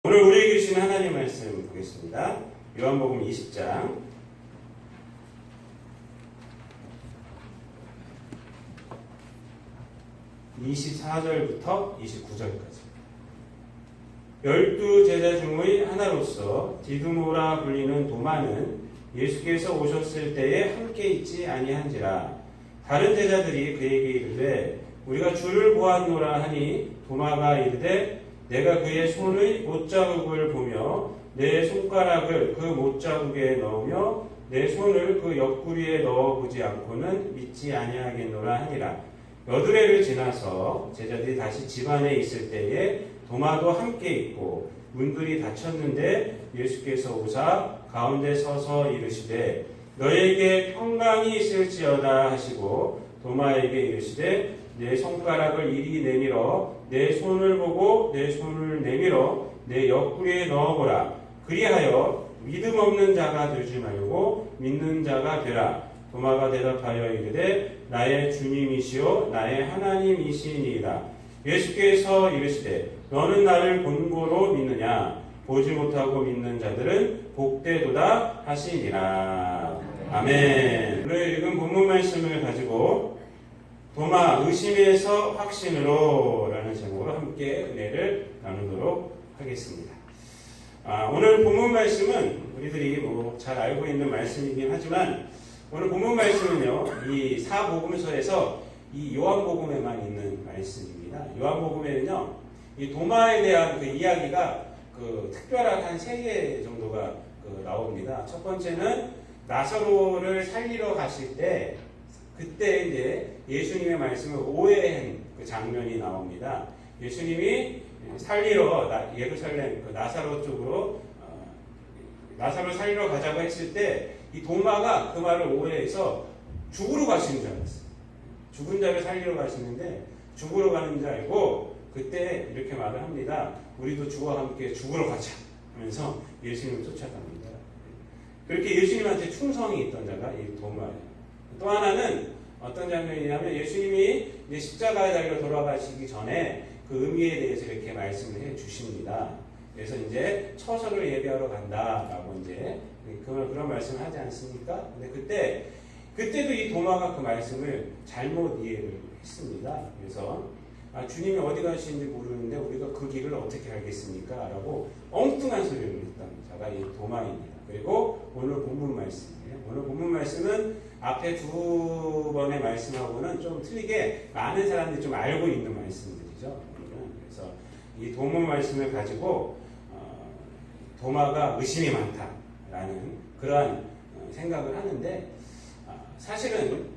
오늘 우리에게 주신 하나님 말씀 보겠습니다. 요한복음 20장 24절부터 29절까지. 12 제자 중의 하나로서 디두모라 불리는 도마는 예수께서 오셨을 때에 함께 있지 아니한지라. 다른 제자들이 그에게 이르되 우리가 주를 보았노라 하니 도마가 이르되 내가 그의 손의 못자국을 보며 내 손가락을 그 못자국에 넣으며 내 손을 그 옆구리에 넣어보지 않고는 믿지 아니하겠노라 하니라. 여드레를 지나서 제자들이 다시 집 안에 있을 때에 도마도 함께 있고 문들이 닫혔는데 예수께서 오사 가운데 서서 이르시되 너에게 평강이 있을지어다 하시고 도마에게 이르시되 내 손가락을 이리 내밀어 내 손을 보고 내 손을 내밀어 내 옆구리에 넣어보라. 그리하여 믿음 없는 자가 되지 말고 믿는 자가 되라. 도마가 대답하여 이르되 나의 주님이시요 나의 하나님이시니이다. 예수께서 이르시되 너는 나를 본고로 믿느냐? 보지 못하고 믿는 자들은 복되도다 하시니라. 아멘. 오늘 읽은 본문 말씀을 가지고 도마 의심에서 확신으로 라는 제목으로 함께 은혜를 나누도록 하겠습니다. 오늘 본문 말씀은 우리들이 잘 알고 있는 말씀이긴 하지만 오늘 본문 말씀은요, 이 사복음서에서 이 요한복음에만 있는 말씀입니다. 요한복음에는요, 이 도마에 대한 그 이야기가 특별한 한 3개 정도가 나옵니다. 첫 번째는 나사로를 살리러 가실 때 그때 이제 예수님의 말씀을 오해한 그 장면이 나옵니다. 예수님이 살리러 예루살렘 나사로 쪽으로 나사로 살리러 가자고 했을 때 이 도마가 그 말을 오해해서 죽으러 가시는 줄 알았어요. 죽은 자를 살리러 가시는데 죽으러 가는 줄 알고 그때 이렇게 말을 합니다. 우리도 주와 함께 죽으러 가자 하면서 예수님을 쫓아갑니다. 그렇게 예수님한테 충성이 있던 자가 이 도마예요. 또 하나는 어떤 장면이냐면 예수님이 이제 십자가에 달려 돌아가시기 전에 그 의미에 대해서 이렇게 말씀을 해 주십니다. 그래서 이제 처소를 예비하러 간다라고 이제 그런 말씀을 하지 않습니까? 근데 그때도 이 도마가 그 말씀을 잘못 이해를 했습니다. 그래서 주님이 어디 가시는지 모르는데 우리가 그 길을 어떻게 알겠습니까? 라고 엉뚱한 소리를 했던 자가 이 도마입니다. 그리고 오늘 본문 말씀이에요. 오늘 본문 말씀은 앞에 2번의 말씀하고는 좀 틀리게 많은 사람들이 좀 알고 있는 말씀들이죠. 그래서 이 본문 말씀을 가지고 도마가 의심이 많다라는 그러한 생각을 하는데 사실은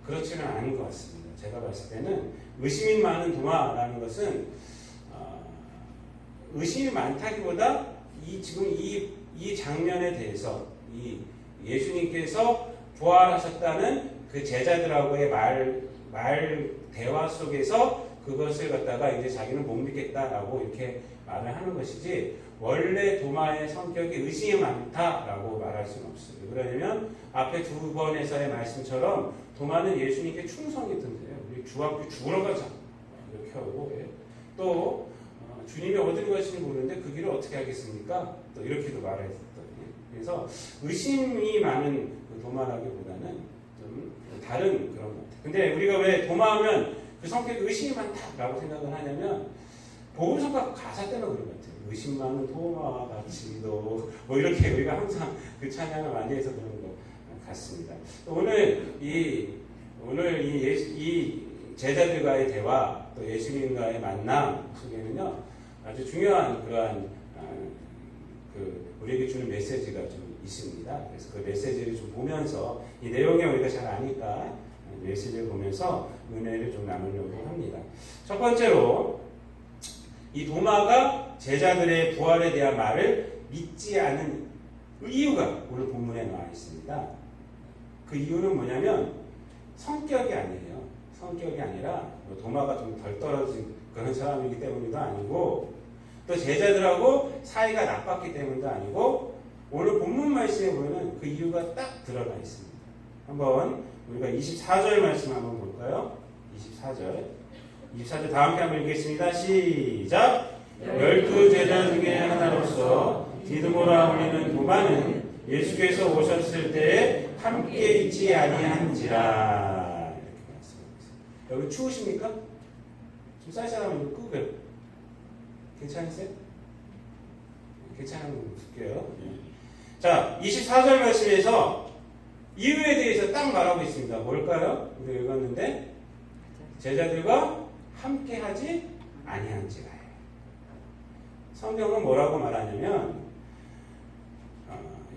그렇지는 않은 것 같습니다. 제가 봤을 때는 의심이 많은 도마라는 것은 의심이 많다기보다 지금 이 장면에 대해서 이 예수님께서 부활하셨다는 그 제자들하고의 말 대화 속에서 그것을 갖다가 이제 자기는 못 믿겠다라고 이렇게 말을 하는 것이지 원래 도마의 성격이 의심이 많다라고 말할 수는 없어요. 그러냐면 앞에 2번에서의 말씀처럼 도마는 예수님께 충성했던 자예요. 우리 주 앞에 죽으러 가자 이렇게 하고 또 주님이 어디로 가시는지 모르는데 그 길을 어떻게 알겠습니까? 또 이렇게도 말했었거든요. 그래서 의심이 많은 도마라기보다는 좀 다른 그런 것 같아요. 근데 우리가 왜 도마하면 그 성격이 의심이 많다라고 생각을 하냐면 복음성가 가사 때문에 그런 것 같아요. 의심 많은 도마와 같이도 이렇게 우리가 항상 그 찬양을 많이 해서 그런 것 같습니다. 오늘 이 제자들과의 대화 또 예수님과의 만남 속에는요 아주 중요한 그러한 우리에게 주는 메시지가 좀 있습니다. 그래서 그 메시지를 좀 보면서 이 내용에 우리가 잘 아니까 메시지를 보면서 은혜를 좀 나누려고 합니다. 첫 번째로 이 도마가 제자들의 부활에 대한 말을 믿지 않은 이유가 오늘 본문에 나와 있습니다. 그 이유는 뭐냐면 성격이 아니에요. 성격이 아니라 도마가 좀 덜 떨어진 그런 사람이기 때문도 아니고 또 제자들하고 사이가 나빴기 때문도 아니고 오늘 본문 말씀에 보면 그 이유가 딱 들어가 있습니다. 한번 우리가 24절 말씀 한번 볼까요? 24절 다 함께 한번 읽겠습니다. 시작! 12 제자 중에 하나로서 디드모라 불리는 도마는 예수께서 오셨을 때에 함께 있지 아니한지라. 이렇게 말씀합니다. 여기 추우십니까? 좀 쌀쌀하면 이거 끄고 배요. 괜찮으세요? 괜찮은 거 볼게요. 자, 24절 말씀에서 이유에 대해서 딱 말하고 있습니다. 뭘까요? 우리 읽었는데 제자들과 함께하지 아니한지라. 성경은 뭐라고 말하냐면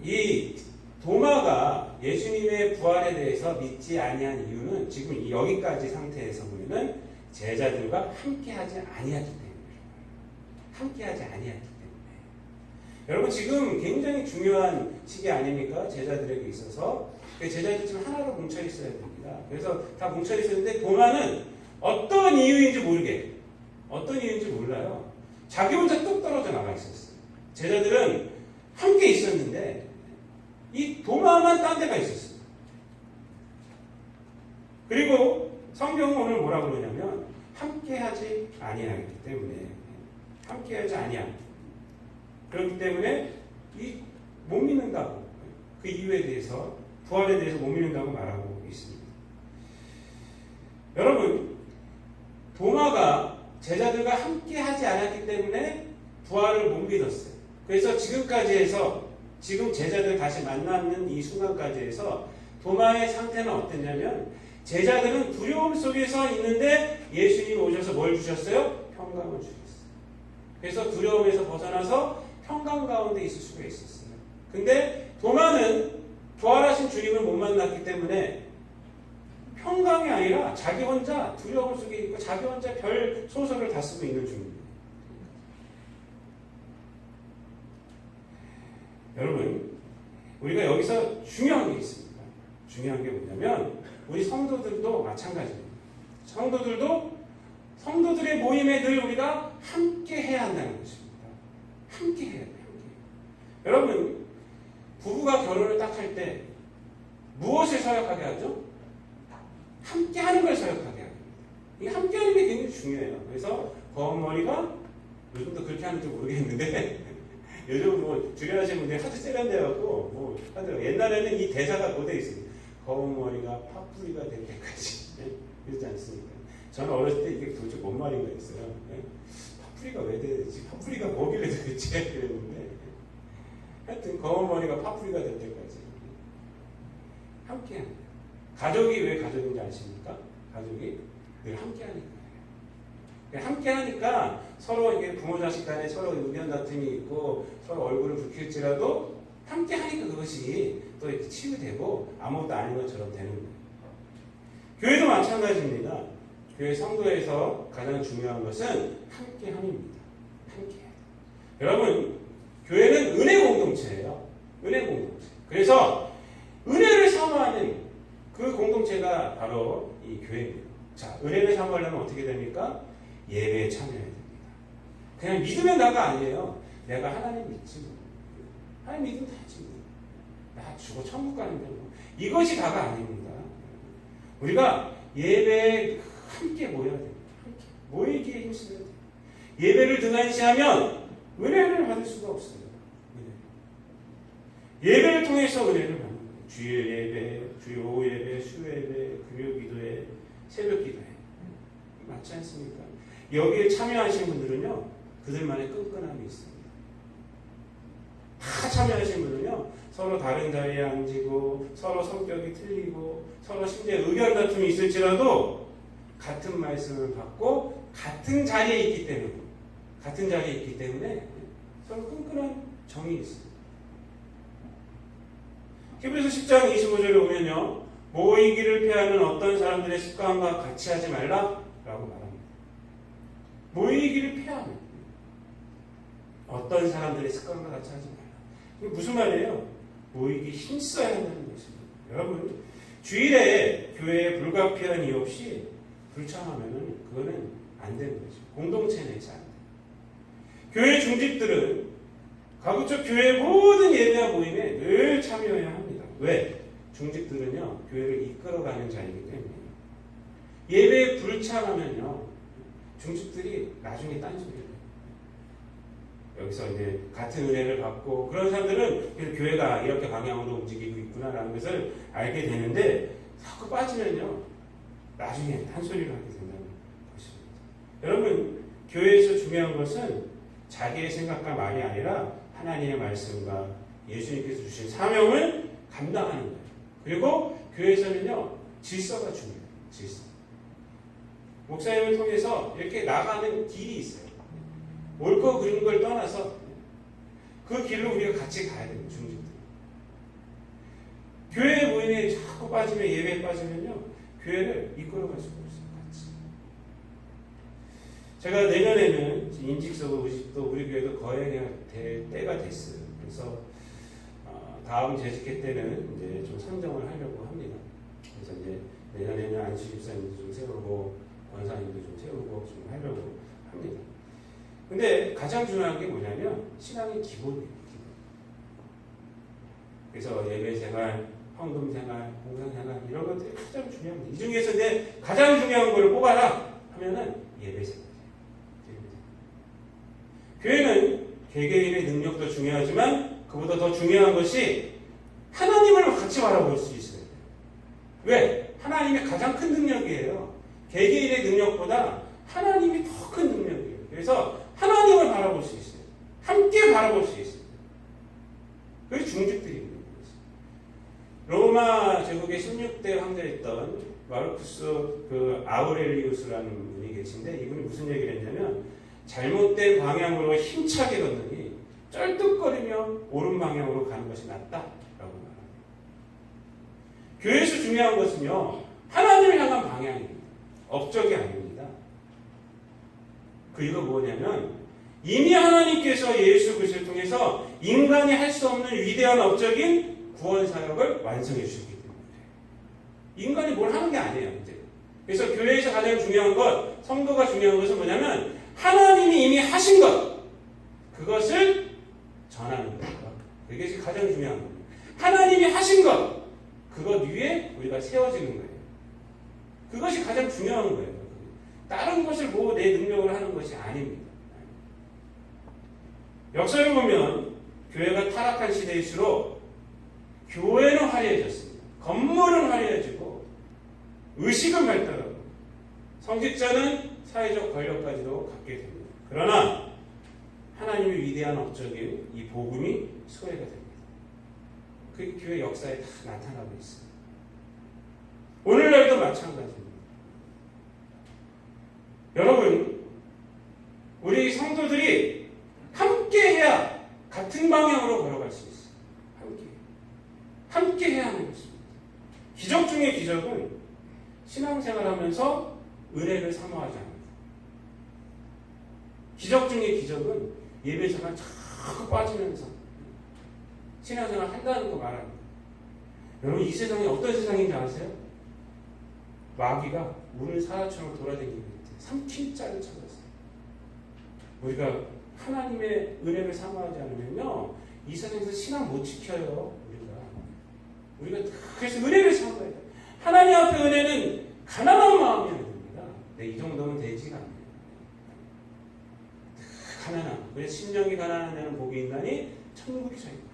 이 도마가 예수님의 부활에 대해서 믿지 아니한 이유는 지금 여기까지 상태에서 보면은 제자들과 함께하지 아니하기 때문이에요. 함께하지 아니하기 때문에. 여러분 지금 굉장히 중요한 시기 아닙니까? 제자들에게 있어서. 제자들 지금 하나로 뭉쳐 있어야 됩니다. 그래서 다 뭉쳐 있었는데 도마는 어떤 이유인지 모르게, 어떤 이유인지 몰라요. 자기 혼자 뚝 떨어져 나가 있었어요. 제자들은 함께 있었는데 이 도마만 딴 데가 있었어요. 그리고 성경은 오늘 뭐라고 그러냐면 함께하지 아니하기 때문에, 함께하지 아니하기, 그렇기 때문에 못 믿는다고, 그 이유에 대해서, 부활에 대해서 못 믿는다고 말하고 있습니다. 여러분, 도마가 제자들과 함께하지 않았기 때문에 부활을 못 믿었어요. 그래서 지금까지 해서, 지금 제자들 다시 만나는 이 순간까지 해서 도마의 상태는 어땠냐면 제자들은 두려움 속에서 있는데 예수님이 오셔서 뭘 주셨어요? 평강을 주셨어요. 그래서 두려움에서 벗어나서 평강 가운데 있을 수가 있었어요. 근데 도마는 부활하신 주님을 못 만났기 때문에 평강이 아니라 자기 혼자 두려움 속에 있고 자기 혼자 별 소설을 다 쓰고 있는 중입니다. 여러분, 우리가 여기서 중요한 게 있습니다. 중요한 게 뭐냐면 우리 성도들도 마찬가지입니다. 성도들의 모임에 늘 우리가 함께 해야 한다는 것입니다. 함께 해야 돼요. 여러분, 부부가 결혼을 딱 할 때 무엇을 서약하게 하죠? 함께 하는 걸 서약하게 합니다. 이 함께 하는 게 굉장히 중요해요. 그래서 검은 머리가, 요즘도 그렇게 하는지 모르겠는데 요즘 뭐 주례하시는 분들이 하도 세련돼갖고 하더라고요. 옛날에는 이 대사가 고대 있어요. 검은 머리가 파뿌리가 될 때까지. 그렇지 않습니까? 저는 어렸을 때 이게 도대체 뭔 말인가 했어요. 파뿌리가 왜 되지? 파뿌리가 뭐길래 도대체? 그랬는데 하여튼 검은 머리가 파뿌리가 될 때까지 함께 합니다. 가족이 왜 가족인지 아십니까? 가족이 늘 함께 하니까. 함께 하니까 서로 이게 부모 자식 간에 서로 의견 다툼이 있고 서로 얼굴을 붉힐지라도 함께 하니까 그것이 또 이렇게 치유되고 아무것도 아닌 것처럼 되는 거예요. 교회도 마찬가지입니다. 교회 성도에서 가장 중요한 것은 함께 함입니다. 함께. 여러분, 교회는 은혜 공동체예요. 은혜 공동체. 그래서 은혜를 사모하는 그 공동체가 바로 이 교회입니다. 자, 은혜를 사모하려면 어떻게 됩니까? 예배에 참여해야 됩니다. 그냥 믿으면 다가 아니에요. 내가 하나님 믿지 뭐. 하나님 믿으면 다지 뭐. 나 죽어 천국 가는데 뭐. 이것이 다가 아닙니다. 우리가 예배에 함께 모여야 됩니다. 함께 모이기에 힘써야 돼요. 예배를 등한시하면 은혜를 받을 수가 없어요. 예배를 통해서 은혜를 받는 거예요. 주일 예배, 주일 오후 예배, 수요 예배, 금요 기도회, 새벽 기도회. 맞지 않습니까? 여기에 참여하신 분들은요, 그들만의 끈끈함이 있습니다. 다 참여하신 분은요, 서로 다른 자리에 앉고, 서로 성격이 틀리고, 서로 심지어 의견 다툼이 있을지라도, 같은 말씀을 받고, 같은 자리에 있기 때문에, 서로 끈끈한 정이 있습니다. 히브리서 10장 25절에 보면요, 모이기를 피하는 어떤 사람들의 습관과 같이 하지 말라 라고 말합니다. 모이기를 피하는 어떤 사람들의 습관과 같이 하지 말라. 이게 무슨 말이에요? 모이기 힘써야 한다는 것입니다. 여러분, 주일에 교회에 불가피한 이유 없이 불참하면 그거는 안 되는 거죠. 공동체 내에서 안 돼요. 교회 중직들은 가급적 교회의 모든 예배와 모임에 늘 참여해야 합니다. 왜? 중직들은요, 교회를 이끌어가는 자이기 때문에. 예배에 불참하면요, 중직들이 나중에 딴소리를 해요. 여기서 이제 같은 은혜를 받고 그런 사람들은 그래서 교회가 이렇게 방향으로 움직이고 있구나라는 것을 알게 되는데 자꾸 빠지면요 나중에 딴소리를 하게 된다는 것입니다. 여러분 교회에서 중요한 것은 자기의 생각과 말이 아니라 하나님의 말씀과 예수님께서 주신 사명을 감당하는 거예요. 그리고 교회에서는요 질서가 중요해요. 질서. 목사님을 통해서 이렇게 나가는 길이 있어요. 옳고 그른 걸 떠나서 그 길로 우리가 같이 가야 돼요. 중직들. 교회 모임에 자꾸 빠지면 예배에 빠지면요 교회를 이끌어갈 수가 없어요. 같이. 제가 내년에는 인직서 모집도 우리 교회도 거행해야 될 때가 됐어요. 그래서 다음 재직회 때는 이제 좀 선정을 하려고 합니다. 그래서 이제 내년에는 안수 집사님도 좀 세우고 권사님도 좀 세우고 좀 하려고 합니다. 근데 가장 중요한 게 뭐냐면 신앙의 기본이에요. 기본. 그래서 예배 생활, 헌금 생활, 봉사 생활 이런 것들이 가장 중요합니다. 이 중에서 이제 가장 중요한 걸 뽑아라 하면은 예배 생활이에요. 교회는 개개인의 능력도 중요하지만 그보다 더 중요한 것이 하나님을 같이 바라볼 수 있어야 돼요. 왜? 하나님이 가장 큰 능력이에요. 개개인의 능력보다 하나님이 더 큰 능력이에요. 그래서 하나님을 바라볼 수 있어요. 함께 바라볼 수 있어요. 그게 중직들이 있는 거죠. 로마 제국의 16대 황제였던 마르쿠스 아우렐리우스라는 분이 계신데 이분이 무슨 얘기를 했냐면 잘못된 방향으로 힘차게 걷느니 쩔뚝거리며 옳은 방향으로 가는 것이 낫다라고 말합니다. 교회에서 중요한 것은요 하나님을 향한 방향입니다. 업적이 아닙니다. 그 이유가 뭐냐면 이미 하나님께서 예수 그리스도를 통해서 인간이 할 수 없는 위대한 업적인 구원 사역을 완성해 주셨기 때문에 인간이 뭘 하는 게 아니에요. 이제. 그래서 교회에서 가장 중요한 것, 성도가 중요한 것은 뭐냐면 하나님이 이미 하신 것 그것을 전하는 거예요. 그게 가장 중요한 거예요. 하나님이 하신 것 그것 위에 우리가 세워지는 거예요. 그것이 가장 중요한 거예요. 다른 것을 뭐 내 능력을 하는 것이 아닙니다. 역사를 보면 교회가 타락한 시대일수록 교회는 화려해졌습니다. 건물은 화려해지고 의식은 발달하고 성직자는 사회적 권력까지도 갖게 됩니다. 그러나 하나님의 위대한 업적인 이 복음이 소외가 됩니다. 그게 교회 역사에 다 나타나고 있습니다. 오늘날도 마찬가지입니다. 여러분, 우리 성도들이 함께 해야 같은 방향으로 걸어갈 수 있어요. 함께 해야 하는 것입니다. 기적 중의 기적은 신앙생활하면서 은혜를 사모하지 않는다. 기적 중의 기적은 예배생활 자꾸 빠지면서 신앙생활 한다는 거 말합니다. 여러분 이 세상이 어떤 세상인지 아세요? 마귀가 우리를 사자처럼 돌아다니고 있대. 삼킬자를 찾았어요. 우리가 하나님의 은혜를 사모하지 않으면요 이 세상에서 신앙 못 지켜요. 우리가 그래서 은혜를 사모해야 돼요. 하나님 앞에 은혜는 가난한 마음이어야 됩니다. 네, 이 정도면 되지가 않아요. 가난함. 그래서 심령이 가난한 자는 복이 있나니 천국이 저희 것입니다.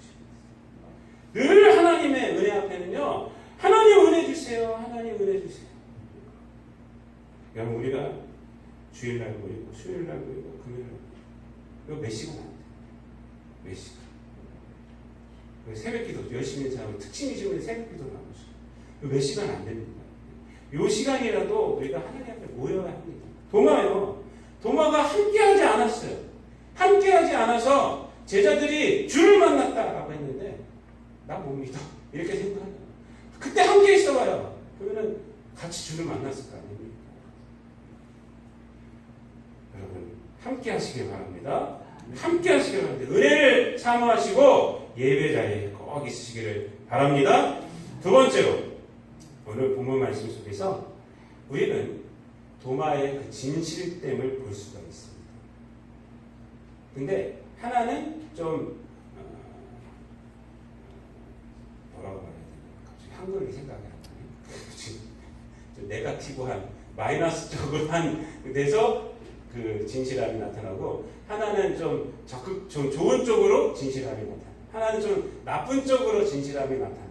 늘 하나님의 은혜 앞에는요 하나님 은혜 주세요. 하나님 은혜 주세요. 여러분 우리가 주일날 모이고 수요일날 모이고 금요일날 모이고 이거 몇 시간 안 돼요. 몇 시간. 새벽기도 열심히 자고 특징이지만 새벽기도를 하고 있어요. 몇 시간 안 됩니다. 요 시간이라도 우리가 하나님 앞에 모여야 합니다. 도마가 함께하지 않았어요. 함께하지 않아서 제자들이 주를 만났다라고 했는데 나 못 믿어 이렇게 생각해요. 그때 함께 있어봐요. 그러면 같이 주를 만났을 거 아닙니까? 여러분 함께 하시길 바랍니다. 함께 하시길 바랍니다. 은혜를 사모하시고 예배 자리에 꼭 있으시기를 바랍니다. 두 번째로 오늘 본문 말씀 속에서 우리는 도마의 그 진실됨을 볼 수가 있습니다. 근데 하나는 좀 뭐라고 말해야 되나 갑자기 한글이 생각이 안 나네. 좀 네거티브한 마이너스적으로 한 데서 그 진실함이 나타나고, 하나는 좀 적극, 좀 좋은 쪽으로 진실함이 나타나고, 하나는 좀 나쁜 쪽으로 진실함이 나타나고요.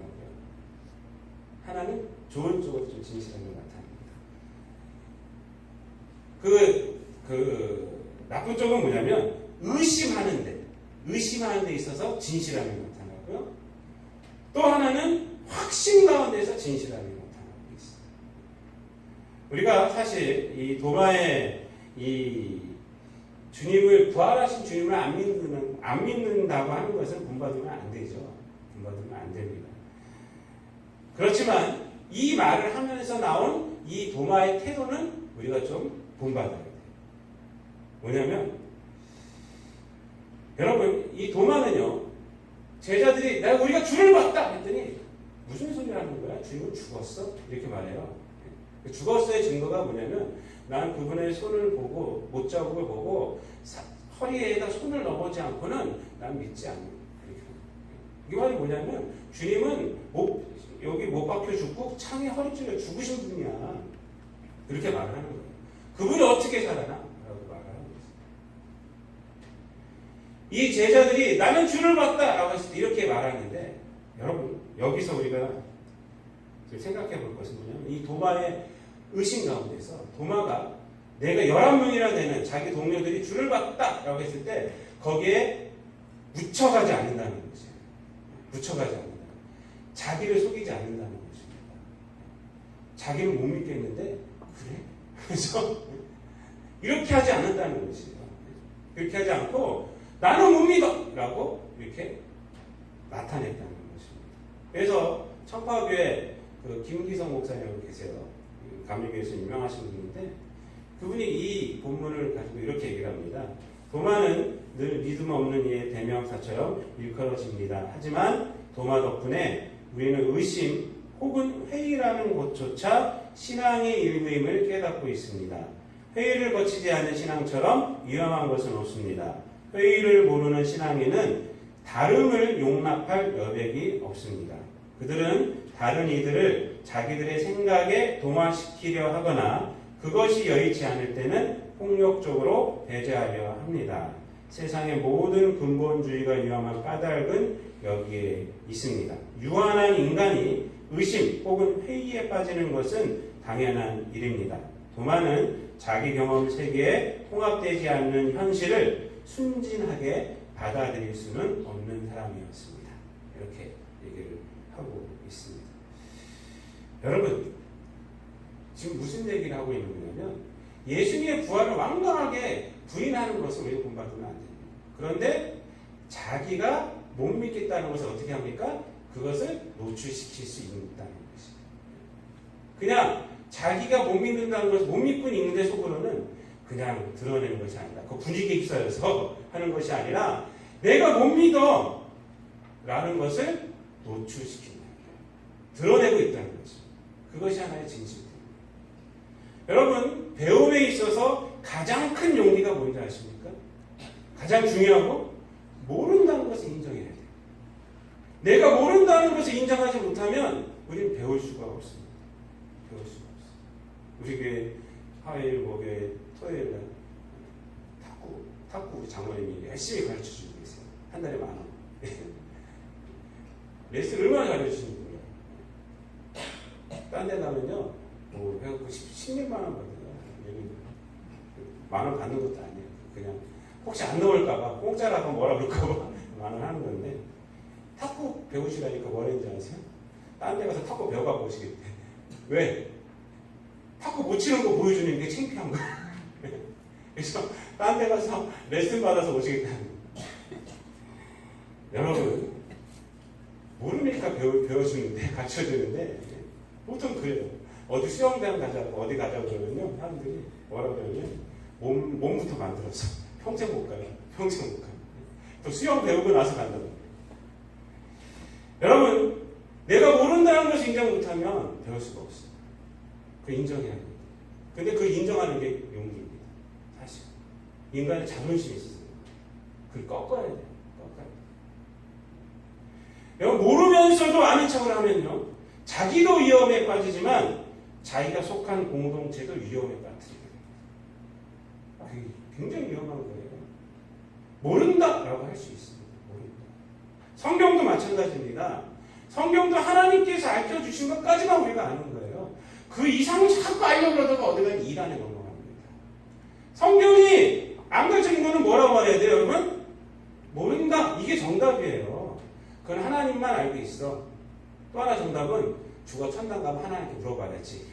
하나는 좋은 쪽으로 좀 진실함이 나타납니다. 나쁜 쪽은 뭐냐면, 의심하는 데 있어서 진실함이 나타나고요. 또 하나는 확신 가운데서 진실함이 나타나고 있어요. 우리가 사실 이 도마의 이 주님을, 부활하신 주님을 안 믿는다고 하는 것은 본받으면 안 되죠. 본받으면 안 됩니다. 그렇지만 이 말을 하면서 나온 이 도마의 태도는 우리가 좀 본받아야 돼요. 뭐냐면, 여러분, 이 도마는요, 제자들이 우리가 주를 봤다 했더니 무슨 소리를 하는 거야? 주님은 죽었어? 이렇게 말해요. 죽었어의 증거가 뭐냐면, 난 그분의 손을 보고, 못자국을 보고, 허리에다 손을 넣어보지 않고는 난 믿지 않는 거예요. 이 말이 뭐냐면, 주님은 여기 못 박혀 죽고 창에 허리 찔러 죽으신 분이야. 그렇게 말하는 거예요. 그분이 어떻게 살아나? 라고 말하는 거예요. 이 제자들이 나는 주를 봤다 라고 했을 때 이렇게 말하는데, 여러분, 여기서 우리가 생각해 볼 것은 뭐냐면, 이 도마의 의심 가운데서 도마가 내가 11명이나 되는 자기 동료들이 주를 봤다 라고 했을 때 거기에 묻혀가지 않는다는 거죠. 묻혀가지 않는다. 자기를 속이지 않는다는 것입니다. 자기는 못 믿겠는데 그래? 그래서 이렇게 하지 않는다는 것이에요. 그렇게 하지 않고 나는 못 믿어! 라고 이렇게 나타냈다는 것입니다. 그래서 청파교회 김기성 목사님 계세요. 감리교에서 유명하신 분인데, 그분이 이 본문을 가지고 이렇게 얘기를 합니다. 도마는 늘 믿음 없는 이의 대명사처럼 일컬어집니다. 하지만 도마 덕분에 우리는 의심 혹은 회의라는 것조차 신앙의 일부임을 깨닫고 있습니다. 회의를 거치지 않은 신앙처럼 위험한 것은 없습니다. 회의를 모르는 신앙인은 다름을 용납할 여백이 없습니다. 그들은 다른 이들을 자기들의 생각에 동화시키려 하거나 그것이 여의치 않을 때는 폭력적으로 배제하려 합니다. 세상의 모든 근본주의가 위험한 까닭은 여기에 있습니다. 유한한 인간이 의심 혹은 회의에 빠지는 것은 당연한 일입니다. 도마는 자기 경험 세계에 통합되지 않는 현실을 순진하게 받아들일 수는 없는 사람이었습니다. 이렇게 얘기를 하고 있습니다. 여러분, 지금 무슨 얘기를 하고 있는 거냐면, 예수님의 부활을 완강하게 부인하는 것을 우리가 본받으면 안 됩니다. 그런데 자기가 못 믿겠다는 것을 어떻게 합니까? 그것을 노출시킬 수 있다는 것입니다. 그냥 자기가 못 믿는다는 것을 못 믿고 있는데 속으로는 그냥 드러내는 것이 아니라, 그 분위기에 휩싸여서 하는 것이 아니라 내가 못 믿어 라는 것을 노출시킨다. 드러내고 있다는 거죠. 그것이 하나의 진실입니다. 여러분, 배움에 있어서 가장 큰 용기가 뭔지 아십니까? 가장 중요하고 모른다는 것을 인정해야 돼요. 내가 모른다는 것을 인정하지 못하면 우리는 배울 수가 없습니다. 배울 수가 없어요. 우리 교회 화요일, 목요일, 토요일 날 탁구 우리 장모님이 열심히 가르쳐주고 계세요. 한 달에 10,000원. 레슨 얼마나 가르쳐주시는 거예요? 딴 데 가면요, 뭐, 해갖고 10몇만 원 받아요. 여기 10,000원 받는 것도 아니에요. 그냥 혹시 안 넣을까봐, 공짜라고 뭐라 그럴까봐 10,000원 하는 건데, 탁구 배우시라니까 뭐랬는지 아세요? 딴 데 가서 탁구 배워갖고 오시겠대. 왜? 탁구 못 치는 거 보여주는 게 창피한 거야. 그래서 딴 데 가서 레슨 받아서 오시겠다는 거야. 여러분, 모르니까 배워주는데, 가르쳐주는데, 보통 그래요. 어디 수영장 가자고, 어디 가자고 그러면요, 사람들이 뭐라고 그러냐면, 몸부터 만들어서 평생 못 가요. 평생 못 가요. 또 수영 배우고 나서 간다고. 여러분, 내가 모른다는 것을 인정 못하면 배울 수가 없어요. 그 인정해야 합니다. 근데 그 인정하는 게 용기입니다. 사실. 인간의 자존심이 있어요. 그걸 꺾어야 돼요. 꺾어야 돼요. 여러분, 모르면서도 아는 척을 하면요, 자기도 위험에 빠지지만 자기가 속한 공동체도 위험에 빠뜨리게 됩니다. 굉장히 위험한 거예요. 모른다라고 할 수 있습니다. 모른다. 성경도 마찬가지입니다. 성경도 하나님께서 알려주신 것까지만 우리가 아는 거예요. 그 이상을 자꾸 알려고 하다가 어디가 이란에 넘어갑니다. 성경이 안 가르쳐준 거는 뭐라고 말해야 돼요, 여러분? 모른다. 이게 정답이에요. 그건 하나님만 알고 있어. 또 하나 정답은 죽어 천당 가면 하나님께 물어봐야지.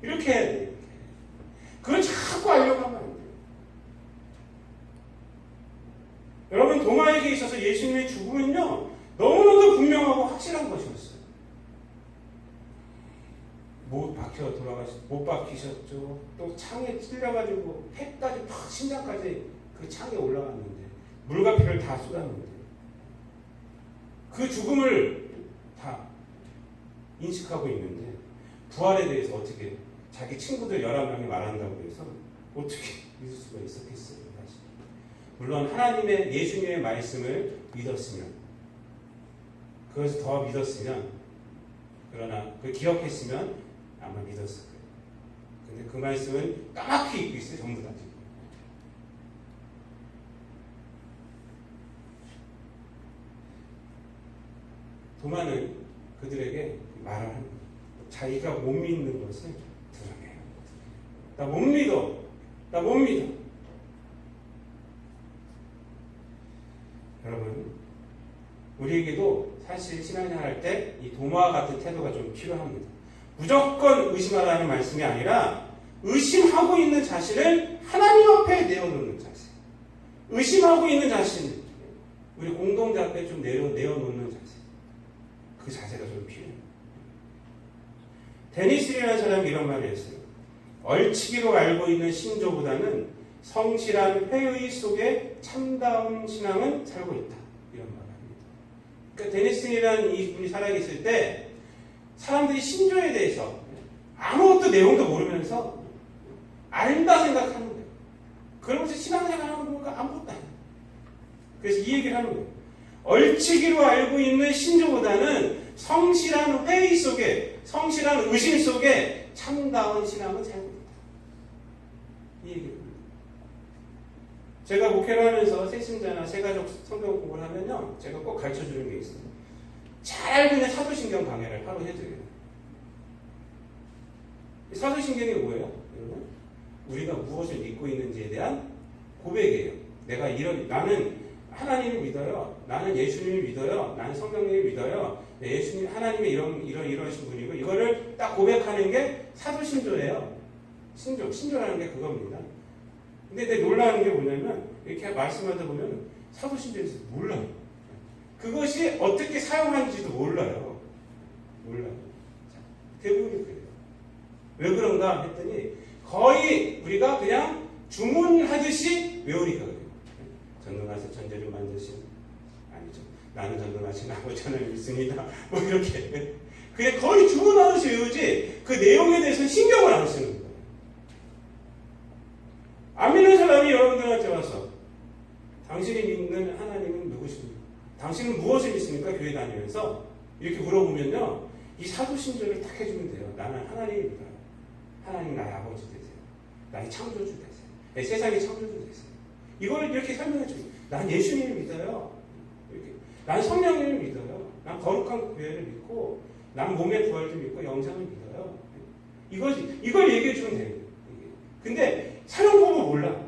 이렇게 해야 돼요. 그걸 자꾸 알려고 하면 안 돼요. 여러분, 도마에게 있어서 예수님의 죽음은요, 너무나도 분명하고 확실한 것이었어요. 못 박히셨죠. 또 창에 찔려가지고 폐까지 팍 심장까지 그 창에 올라갔는데 물과 피를 다 쏟았는데 그 죽음을 다 인식하고 있는데 부활에 대해서 어떻게 자기 친구들 11명이 말한다고 해서 어떻게 믿을 수가 있었겠어요. 사실. 물론 하나님의 예수님의 말씀을 믿었으면 그것을 더 믿었으면 그러나 그 기억했으면 아마 믿었을 거예요. 근데 그 말씀은 까맣게 잊고 있어요. 전부 다 지금. 도마는 그들에게 말을 합니다. 자기가 못 믿는 것을 드러내요. 나 못 믿어. 나 못 믿어. 여러분, 우리에게도 사실 신앙생활 할 때 이 도마와 같은 태도가 좀 필요합니다. 무조건 의심하라는 말씀이 아니라 의심하고 있는 자신을 하나님 앞에 내어놓는 자세. 의심하고 있는 자신을 우리 공동체 앞에 좀 내어놓는 자세. 그 자세가 좀 필요해요. 데니스라는 사람이 이런 말을 했어요. 얼치기로 알고 있는 신조보다는 성실한 회의 속에 참다운 신앙은 살고 있다. 이런 말을 합니다. 그러니까 데니스라는 이분이 살아계실 때 사람들이 신조에 대해서 아무것도 내용도 모르면서 안다 생각하는 거예요. 그러면서 신앙생활하는 거니까 아무것도 안 해요. 그래서 이 얘기를 하는 거예요. 얼치기로 알고 있는 신조보다는 성실한 회의 속에, 성실한 의심 속에 참다운 신앙은 살고 있다. 이 얘기를 합니다. 제가 목회를 하면서 새신자나 새가족 성경 공부를 하면요, 제가 꼭 가르쳐 주는 게 있어요. 잘 알고 있는 사도신경 강해를 하루 해드려요. 사도신경이 뭐예요? 여러분? 우리가 무엇을 믿고 있는지에 대한 고백이에요. 나는 하나님을 믿어요. 나는 예수님을 믿어요. 나는 성령님을 믿어요. 예수님, 하나님이 이러신 분이고, 이거를 딱 고백하는 게 사도신조예요. 신조라는 게 그겁니다. 근데 놀라운 게 뭐냐면, 이렇게 말씀하다 보면 사도신조에서 몰라요. 그것이 어떻게 사용하는지도 몰라요. 대부분이 그래요. 왜 그런가 했더니 거의 우리가 그냥 주문하듯이 외우니까 그래요. 전능하신 천재를 만드신, 아니죠. 나는 전능하신 아버지 하나님 믿습니다. 뭐 이렇게. 그냥 거의 주문하듯이 외우지 그 내용에 대해서 신경을 안 쓰는 거예요. 안 믿는 사람이 여러분들한테 와서 당신이 믿는 하나님은 누구십니까? 당신은 무엇을 믿습니까? 교회 다니면서 이렇게 물어보면요, 이 사도신조를 딱 해주면 돼요. 나는 하나님을 믿어요. 하나님 나의 아버지 되세요. 나의 창조주 되세요. 내 세상의 창조주 되세요. 이걸 이렇게 설명해 줍니다. 난 예수님을 믿어요. 이렇게. 난 성령님을 믿어요. 난 거룩한 교회를 믿고, 난 몸의 부활도 믿고, 영생을 믿어요. 이걸 얘기해 주면 돼요. 근데 사용법을 몰라.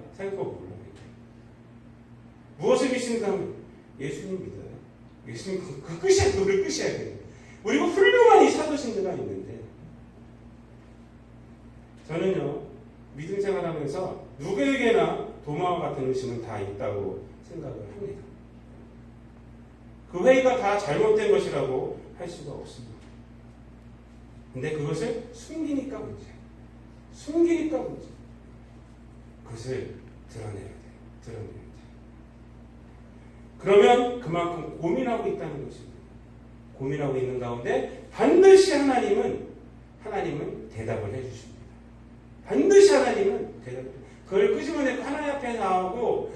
무엇을 믿습니까? 하면 예수님 믿어요. 예수님 그 끝이야. 그걸 끝이야. 그리고 훌륭한 이 사도신들가 있는데, 저는요, 믿음 생활하면서 누구에게나 도마와 같은 의심은 다 있다고 생각을 합니다. 그 회의가 다 잘못된 것이라고 할 수가 없습니다. 근데 그것을 숨기니까 문제예요. 그것을 드러내야 돼요. 그러면 그만큼 고민하고 있다는 것입니다. 고민하고 있는 가운데 반드시 하나님은 대답을 해주십니다. 반드시 하나님은 대답을 해주십니다. 그걸 끄집어내고 하나님 앞에 나오고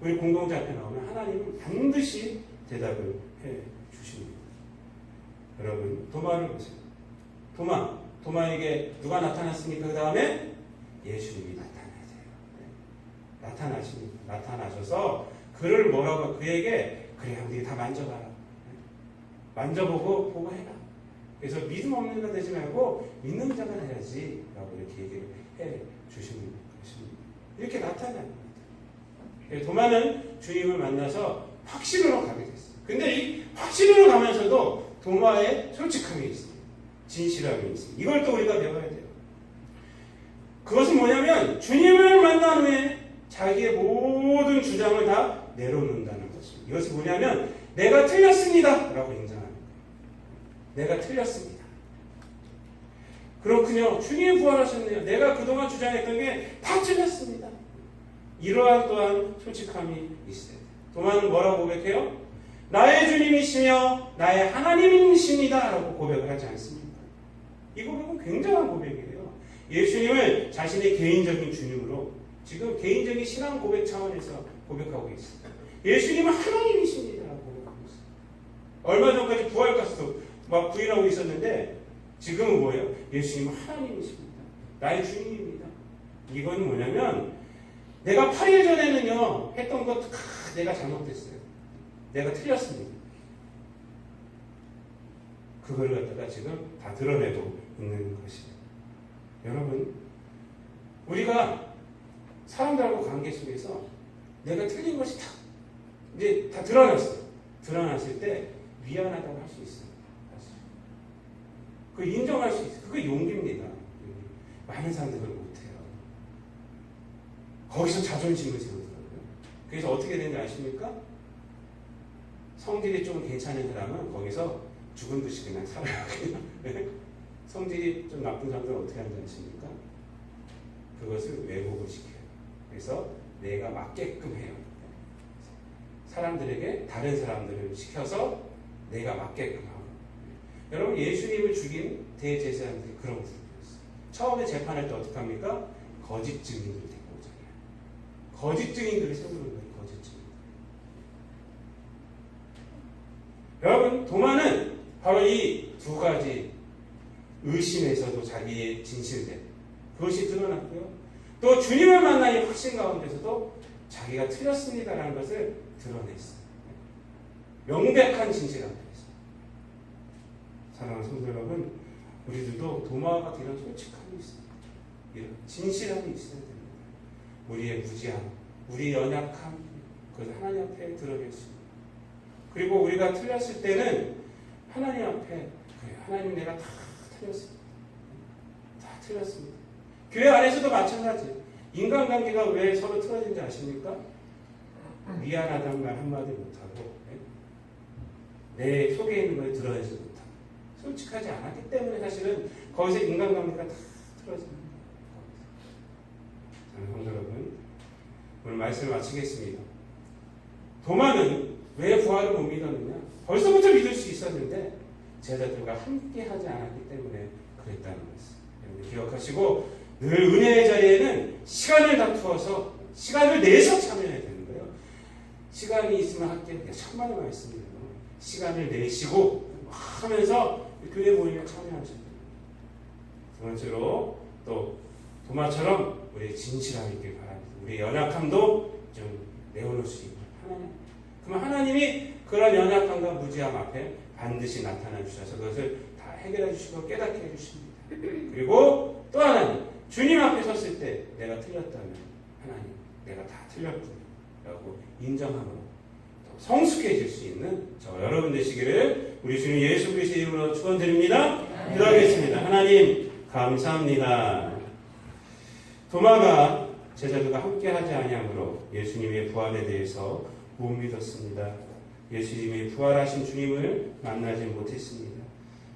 우리 공동체 앞에 나오면 하나님은 반드시 대답을 해주십니다. 여러분, 도마를 보세요. 도마에게 누가 나타났습니까? 그 다음에 예수님이 나타나야 돼요. 나타나셔서 그를 뭐라고 그에게 그래 한번 다 만져봐라. 만져보고 보고 해라. 그래서 믿음 없는 자 되지 말고 믿는 자가 돼야지 라고 이렇게 얘기를 해 주시는 것입니다. 이렇게 나타납니다. 도마는 주님을 만나서 확신으로 가게 됐어요. 근데 이 확신으로 가면서도 도마에 솔직함이 있어요. 진실함이 있어요. 이걸 또 우리가 배워야 돼요. 그것은 뭐냐면 주님을 만난 후에 자기의 모든 주장을 다 내려놓는다는 것입니다. 이것은 뭐냐면 내가 틀렸습니다 라고 인정하는 거예요. 내가 틀렸습니다. 그렇군요. 주님이 부활하셨네요. 내가 그동안 주장했던 게 다 틀렸습니다. 이러한 또한 솔직함이 있어요. 도마는 뭐라고 고백해요? 나의 주님이시며 나의 하나님이십니다 라고 고백을 하지 않습니까? 이 고백은 굉장한 고백이에요. 예수님을 자신의 개인적인 주님으로 지금 개인적인 신앙 고백 차원에서 고백하고 있습니다. 예수님은 하나님이십니다 라고 고백하고 있어요. 얼마 전까지 부활가수도 막 부인하고 있었는데 지금은 뭐예요? 예수님은 하나님이십니다. 나의 주님입니다. 이건 뭐냐면 내가 8일 전에는요 했던 것 내가 잘못됐어요. 내가 틀렸습니다. 그걸 갖다가 지금 다 드러내고 있는 것이에요. 여러분, 우리가 사람들하고 관계 속에서 내가 틀린 것이 이제 다 드러났어요. 드러났을 때 미안하다고 할 수 있어요. 그 인정할 수 있어요. 그게 용기입니다. 많은 사람들은 못해요. 거기서 자존심을 세우더라고요. 그래서 어떻게 되는지 아십니까? 성질이 좀 괜찮은 사람은 거기서 죽은 듯이 그냥 살아요. 성질이 좀 나쁜 사람들은 어떻게 하는지 아십니까? 그것을 왜곡을 시켜요. 그래서 내가 맞게끔 해요. 사람들에게 다른 사람들을 시켜서 내가 맞게끔 하고. 여러분, 예수님을 죽인 대제사장들이 그런 분들이었어요. 처음에 재판할 때 어떻게 합니까? 거짓 증인들을 데리고 오잖아요. 거짓 증인들을 세우는 거예요. 거짓 증인. 여러분, 도마는 바로 이 두 가지 의심에서도 자기의 진실됨 그것이 드러났고요. 또 주님을 만난 이 확신 가운데서도 자기가 틀렸습니다라는 것을 드러냈어요. 명백한 진실 앞에서. 사랑하는 성도 여러분, 우리들도 도마와 같은 이런 솔직함이 있어요. 이런 진실함이 있어야 됩니다. 우리의 무지함, 우리의 연약함, 그것을 하나님 앞에 드러낼 수 있습니다. 그리고 우리가 틀렸을 때는 하나님 앞에 그래, 하나님 내가 다 틀렸습니다. 다 틀렸습니다. 교회 안에서도 마찬가지예요. 인간관계가 왜 서로 틀어진지 아십니까? 미안하다는 말 한마디 못하고 내 속에 있는 걸 드러내지 못하고 솔직하지 않았기 때문에 사실은 거기서 인간관계가 다 틀어집니다. 성도 여러분, 오늘 말씀을 마치겠습니다. 도마는 왜 부활을 못 믿었느냐? 벌써부터 믿을 수 있었는데 제자들과 함께 하지 않았기 때문에 그랬다는 것을 여러분 기억하시고 늘 은혜의 자리에는 시간을 다투어서 시간을 내서 참여해야 되는 거예요. 시간이 있으면 할게 천만의 말씀이에요. 시간을 내시고 하면서 교회 모임에 참여하셔야 돼요. 두 번째로 또 도마처럼 우리의 진실함이 있길 바랍니다. 우리의 연약함도 좀 내어놓을 수 있고 그럼 하나님이 그런 연약함과 무지함 앞에 반드시 나타나 주셔서 그것을 다 해결해 주시고 깨닫게 해 주십니다. 그리고 또 하나는 주님 앞에 섰을 때 내가 틀렸다면 하나님 내가 다 틀렸군요 라고 인정함으로 성숙해질 수 있는 저 여러분 되시기를 우리 주님 예수 그리스도의 이름으로 축원드립니다. 기도하겠습니다. 하나님 감사합니다. 도마가 제자들과 함께하지 아니함으로 예수님의 부활에 대해서 못 믿었습니다. 예수님의 부활하신 주님을 만나지 못했습니다.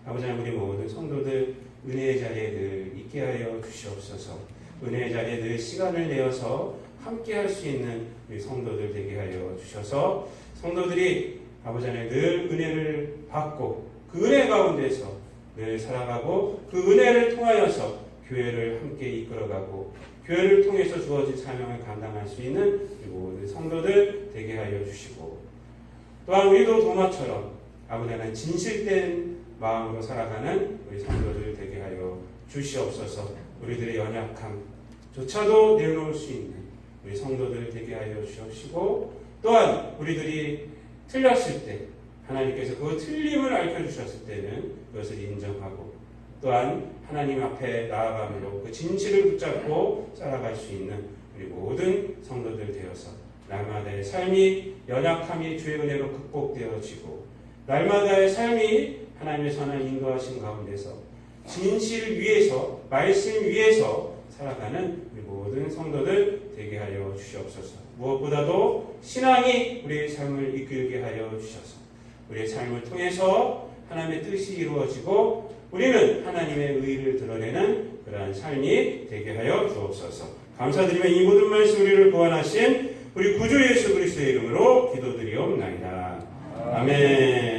아버지 하나님 우리 모든 성도들 은혜의 자리에 늘 있게 하여 주시옵소서. 은혜의 자리에 늘 시간을 내어서 함께 할 수 있는 우리 성도들 되게 하여 주셔서 성도들이 아버지 하나님 늘 은혜를 받고 그 은혜 가운데서 늘 살아가고 그 은혜를 통하여서 교회를 함께 이끌어가고 교회를 통해서 주어진 사명을 감당할 수 있는 모든 성도들 되게 하여 주시고 또한 우리도 도마처럼 아버지 하나님 진실된 마음으로 살아가는 우리 성도들 되게 하여 주시옵소서. 우리들의 연약함조차도 내놓을 수 있는 우리 성도들 되게 하여 주옵시고, 또한 우리들이 틀렸을 때 하나님께서 그 틀림을 알려주셨을 때는 그것을 인정하고, 또한 하나님 앞에 나아감으로 그 진실을 붙잡고 살아갈 수 있는 우리 모든 성도들 되어서 날마다의 삶이 연약함이 주의 은혜로 극복되어지고, 날마다의 삶이 하나님의 선한 인도하신 가운데서 진실 위에서, 말씀 위에서 살아가는 우리 모든 성도들 되게 하여 주시옵소서. 무엇보다도 신앙이 우리의 삶을 이끌게 하여 주셔서 우리의 삶을 통해서 하나님의 뜻이 이루어지고 우리는 하나님의 의를 드러내는 그러한 삶이 되게 하여 주옵소서. 감사드리며 이 모든 말씀 우리를 구원하신 우리 구주 예수 그리스도의 이름으로 기도드리옵나이다. 아멘.